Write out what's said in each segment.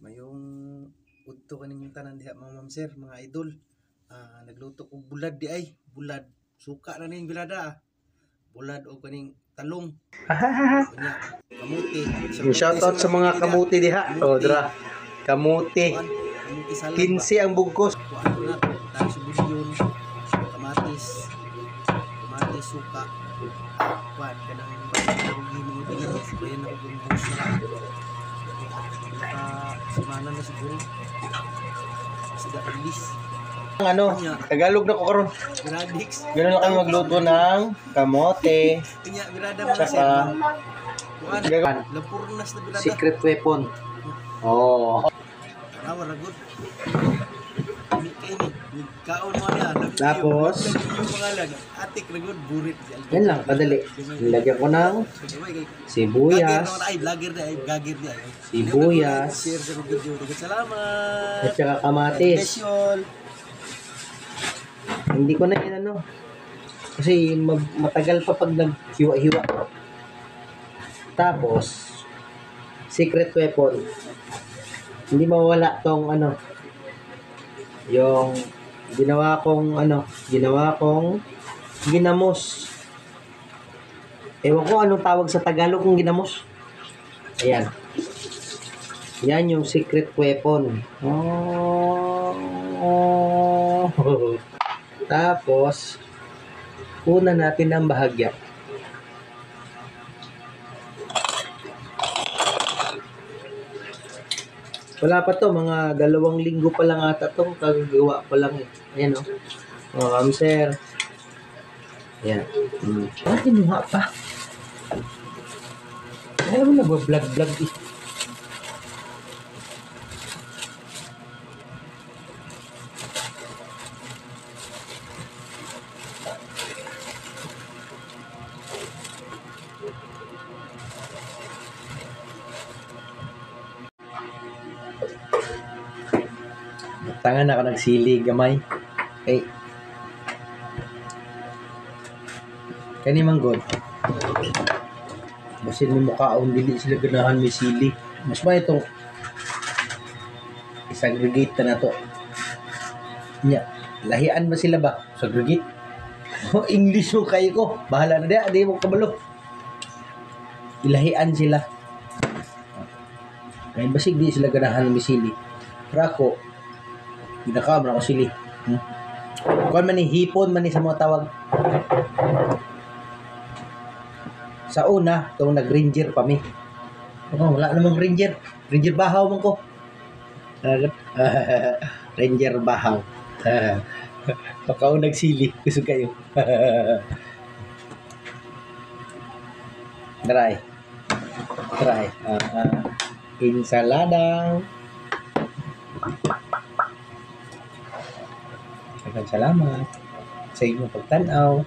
Mayong udto kaning tanan diha mga ma'am sir, mga idol. Nagluto og bulad di ay, bulad. Suka na ning birada. Bulad o kaning talong. Kunya, kamuti. Shoutout sa mga kamuti diha. O, dra. Kamuti. Kamuti salad. 15 ang bugkos. Kuan na, tayo subusyon, kamatis, suka. Kuan kanang himo din bayan ako kung gusto na. Semana na siguro. Sudah release. Ano, Tagalog na ko karon. Gradix. Ganun lang kami magluto ng kamote. Kanya birada mga Tsaka, sir. Kuan, lampurnas na birada. secret weapon. Oh. Wala good. Ini kay ni kaon mo niya. Tapos, yung pangalan, atik na good burit. yan lang, padali. Nilagyan ko ng sibuyas. Vlogger na, vlogger na. Sibuyas. Share sa video. Salamat. At saka kamatis. Hindi ko na inano. Kasi matagal pa pag naghiwa-hiwa. Tapos, secret weapon. Hindi mawala tong ano. Yung ginawa kong ginamos. Ewan ko anong tawag sa Tagalog kung ginamos. Ayan. Yan yung secret weapon. Oh. Tapos, una natin ang bahagya. Wala pa to, mga 2 linggo pa lang ata to, kagagawa pa lang eh. Ayan o. Oh, sir. Ayan. Kinuha pa. Ayaw mo nag-vlog-vlog eh. Tangan ako nagsili gamay. Okay. Kani man god. Basin mo mukhaon dili sila ganahan may sili. Mas ba itong isagregate na to. Nya, lahian ba sila ba? Segregate. Oh, English mo kayo ko. Bahala na di mo kabalo. Ilahian sila. May basig di sila ganahan may sili. Pero ako, ginakaman ako sili. Kuan man ni hipon man ni sa mga tawag. Sa una, itong nag-ranger pa mi. Wala namang ranger. Ranger bahaw man ko. Ranger bahaw. Baka nagsili. Gusto kayo. Try. Insalada. Salamat sa inyong pagtanaw.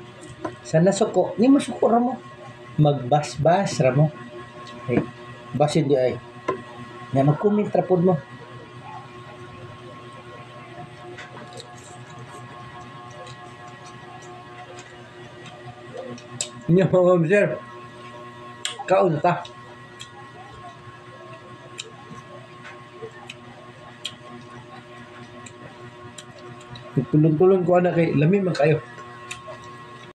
Sana suko. Ni mo suko ramo. Magbas-bas ramo. Hey, basin di ay. Nga mag-comment rapod mo. Inyo mga observe. Kaon ta. Tulong-tulong ko anak kay lami man kayo.